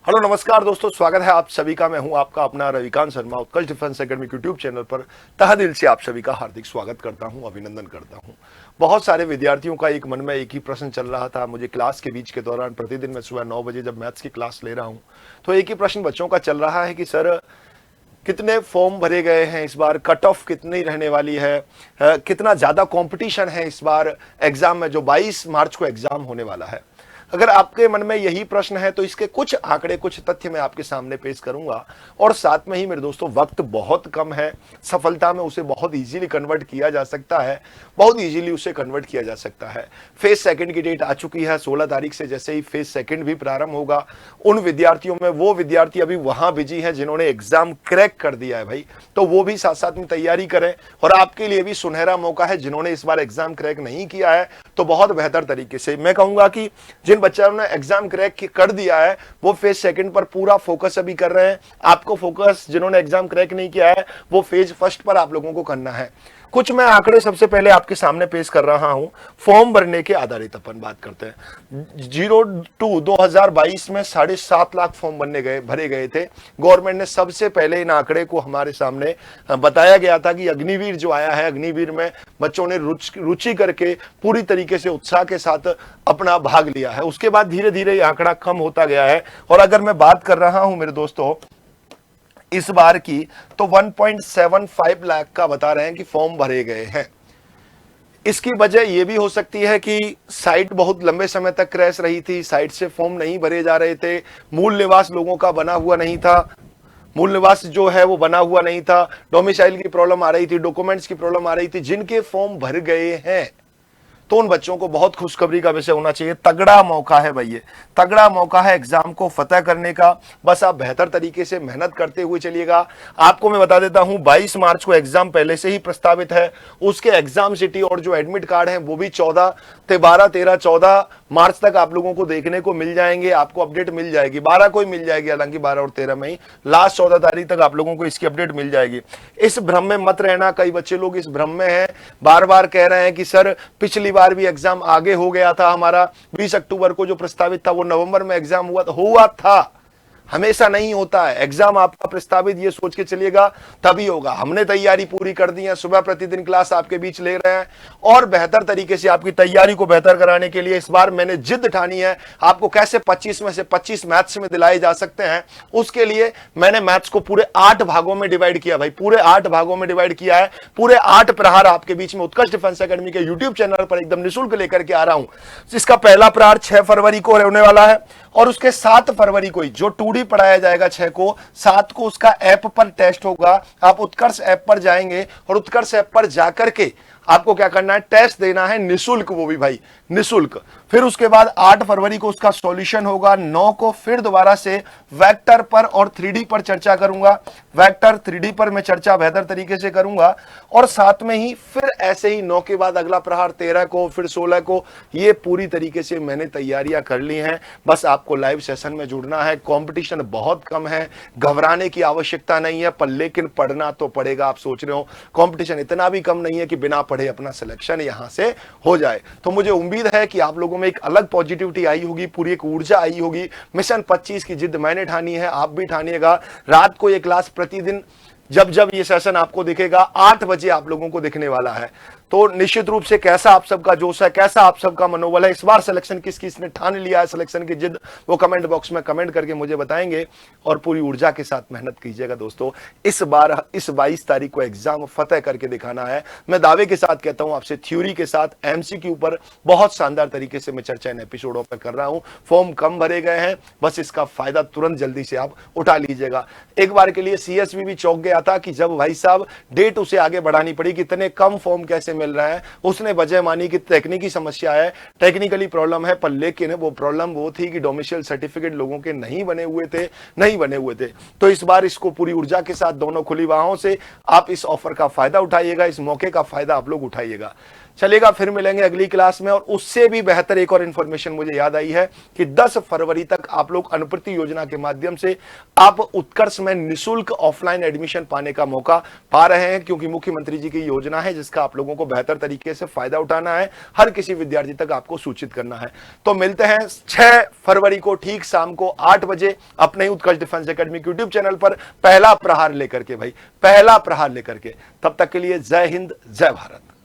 Hello नमस्कार दोस्तों, स्वागत है आप सभी का। मैं हूं आपका अपना रविकांत शर्मा। उत्कर्ष डिफेंस एकेडमी यूट्यूब चैनल पर तहे दिल से आप सभी का हार्दिक स्वागत करता हूं, अभिनंदन करता हूं। बहुत सारे विद्यार्थियों का एक मन में एक ही प्रश्न चल रहा था। मुझे क्लास के बीच के दौरान प्रतिदिन मैं सुबह 9 बजे जब मैथ्स की क्लास ले रहा हूं तो एक ही प्रश्न बच्चों का चल रहा है कि सर कितने फॉर्म भरे गए हैं इस बार, कट ऑफ कितनी रहने वाली है, कितना ज्यादा कंपटीशन है इस बार एग्जाम में जो 22 मार्च को एग्जाम होने वाला है। अगर आपके मन में यही प्रश्न है तो इसके कुछ आंकड़े, कुछ तथ्य मैं आपके सामने पेश करूंगा। और साथ में ही मेरे दोस्तों, वक्त बहुत कम है, सफलता में उसे बहुत इजीली कन्वर्ट किया जा सकता है, बहुत इजीली उसे कन्वर्ट किया जा सकता है। फेज सेकंड की डेट आ चुकी है 16 तारीख से। जैसे ही फेज सेकंड भी प्रारंभ होगा, उन विद्यार्थियों में वो विद्यार्थी अभी वहां बिजी हैं जिन्होंने एग्जाम क्रैक कर दिया है भाई, तो वो भी साथ साथ में तैयारी करें। और आपके लिए भी सुनहरा मौका है, जिन्होंने इस बार एग्जाम क्रैक नहीं किया है तो बहुत बेहतर तरीके से मैं कहूंगा कि जिन बच्चों ने एग्जाम क्रैक कर दिया है वो फेज सेकंड पर पूरा फोकस अभी कर रहे हैं। आपको फोकस, जिन्होंने एग्जाम क्रैक नहीं किया है, वो फेज फर्स्ट पर आप लोगों को करना है। कुछ मैं आंकड़े सबसे पहले आपके सामने पेश कर रहा हूं, फॉर्म भरने के आधारित अपन बात करते हैं। 02/2022 में 7.5 लाख फॉर्म भरे गए थे। गवर्नमेंट ने सबसे पहले इन आंकड़े को हमारे सामने बताया गया था कि अग्निवीर जो आया है, अग्निवीर में बच्चों ने रुचि करके पूरी तरीके से उत्साह के साथ अपना भाग लिया है। उसके बाद धीरे धीरे ये आंकड़ा कम होता गया है। और अगर मैं बात कर रहा हूं मेरे दोस्तों इस बार की, तो 1.75 लाख का बता रहे हैं कि फॉर्म भरे गए हैं। इसकी वजह यह भी हो सकती है कि साइट बहुत लंबे समय तक क्रैश रही थी, साइट से फॉर्म नहीं भरे जा रहे थे, मूल निवास लोगों का बना हुआ नहीं था, मूल निवास जो है वो बना हुआ नहीं था, डोमिसाइल की प्रॉब्लम आ रही थी, डॉक्यूमेंट्स की प्रॉब्लम आ रही थी। जिनके फॉर्म भर गए हैं तो उन बच्चों को बहुत खुशखबरी का विषय होना चाहिए। तगड़ा मौका है भाई, ये तगड़ा मौका है एग्जाम को फतेह करने का। बस आप बेहतर तरीके से मेहनत करते हुए चलिएगा। आपको मैं बता देता हूं 22 मार्च को एग्जाम पहले से ही प्रस्तावित है। उसके एग्जाम सिटी और जो एडमिट कार्ड हैं वो भी 14 मार्च तक आप लोगों को देखने को मिल जाएंगे। आपको अपडेट मिल जाएगी, 12 को ही मिल जाएगी, हालांकि 12 और 13 में ही, लास्ट 14 तारीख तक आप लोगों को इसकी अपडेट मिल जाएगी। इस भ्रम में मत रहना। कई बच्चे लोग इस भ्रम में हैं, बार बार कह रहे हैं कि सर पिछली बार भी एग्जाम आगे हो गया था हमारा, 20 अक्टूबर को जो प्रस्तावित था वो नवंबर में एग्जाम हुआ था। हमेशा नहीं होता है एग्जाम आपका प्रस्तावित, ये सोच के चलिएगा तभी होगा। हमने तैयारी पूरी कर दी है, सुबह प्रतिदिन क्लास आपके बीच ले रहे हैं और बेहतर तरीके से आपकी तैयारी को बेहतर कराने के लिए इस बार मैंने जिद ठानी है। आपको कैसे 25 में से 25 मैथ्स में दिलाए जा सकते हैं, उसके लिए मैंने मैथ्स को पूरे 8 भागों में डिवाइड किया भाई, पूरे 8 भागों में डिवाइड किया है। पूरे 8 प्रहार आपके बीच में उत्कर्ष डिफेंस एकेडमी के यूट्यूब चैनल पर एकदम निःशुल्क लेकर के आ रहा हूं। इसका पहला प्रहार 6 फरवरी को होने वाला है और उसके 7 फरवरी को जो 2D पढ़ाया जाएगा 6 को, 7 को उसका ऐप पर टेस्ट होगा। आप उत्कर्ष ऐप पर जाएंगे और उत्कर्ष ऐप पर जाकर के आपको क्या करना है, टेस्ट देना है निःशुल्क, वो भी भाई निःशुल्क। फिर उसके बाद 8 फरवरी को उसका सॉल्यूशन होगा। 9 को फिर दोबारा से वेक्टर पर और 3D पर चर्चा करूंगा। वेक्टर 3D पर मैं चर्चा बेहतर तरीके से करूंगा। और साथ में ही फिर ऐसे ही 9 के बाद अगला प्रहार 13 को, फिर 16 को। ये पूरी तरीके से मैंने तैयारियां कर ली हैं। बस आपको लाइव सेशन में जुड़ना है। कंपटीशन बहुत कम है, घबराने की आवश्यकता नहीं है, पर लेकिन पढ़ना तो पड़ेगा। आप सोच रहे हो कंपटीशन इतना भी कम नहीं है कि बिना पढ़े अपना सिलेक्शन यहां से हो जाए। तो मुझे उम्मीद है कि आप लोगों में एक अलग पॉजिटिविटी आई होगी, पूरी एक ऊर्जा आई होगी। मिशन 25 की जिद मैंने ठानी है, आप भी ठानिएगा। रात को ये क्लास प्रतिदिन जब जब ये सेशन आपको दिखेगा 8 बजे आप लोगों को दिखने वाला है। तो निश्चित रूप से कैसा आप सबका जोश है, कैसा आप सबका मनोबल है, इस बार सिलेक्शन किस किसने ठान लिया है सिलेक्शन की जिद, वो कमेंट बॉक्स में कमेंट करके मुझे बताएंगे। और पूरी ऊर्जा के साथ मेहनत कीजिएगा दोस्तों। इस बार इस 22 तारीख को एग्जाम फतेह करके दिखाना है। मैं दावे के साथ कहता हूं आपसे, थ्योरी के साथ एमसीक्यू पर बहुत शानदार तरीके से मैं चर्चा इन एपिसोडों पर कर रहा हूं। फॉर्म कम भरे गए हैं, बस इसका फायदा तुरंत जल्दी से आप उठा लीजिएगा। एक बार के लिए सीएसबी भी चौंक गया था कि जब भाई साहब डेट उसे आगे बढ़ानी पड़ी, कितने कम फॉर्म कैसे मिल रहा है। उसने वजह मानी कि तकनीकी समस्या है, टेक्निकली प्रॉब्लम है, पर लेकिन वो प्रॉब्लम वो थी कि डोमिसाइल सर्टिफिकेट लोगों के नहीं बने हुए थे। तो इस बार इसको पूरी ऊर्जा के साथ, दोनों खुली बाहों से आप इस ऑफर का फायदा उठाइएगा, इस मौके का फायदा आप लोग उठाइएगा। चलेगा। फिर मिलेंगे अगली क्लास में। और उससे भी बेहतर एक और इंफॉर्मेशन मुझे याद आई है कि 10 फरवरी तक आप लोग अनुप्रति योजना के माध्यम से आप उत्कर्ष में निःशुल्क ऑफलाइन एडमिशन पाने का मौका पा रहे हैं, क्योंकि मुख्यमंत्री जी की योजना है जिसका आप लोगों को बेहतर तरीके से फायदा उठाना है, हर किसी विद्यार्थी तक आपको सूचित करना है। तो मिलते हैं 6 फरवरी को ठीक शाम को 8 बजे अपने ही उत्कर्ष डिफेंस एकेडमी यूट्यूब चैनल पर पहला प्रहार लेकर के भाई, पहला प्रहार लेकर के। तब तक के लिए जय हिंद, जय भारत।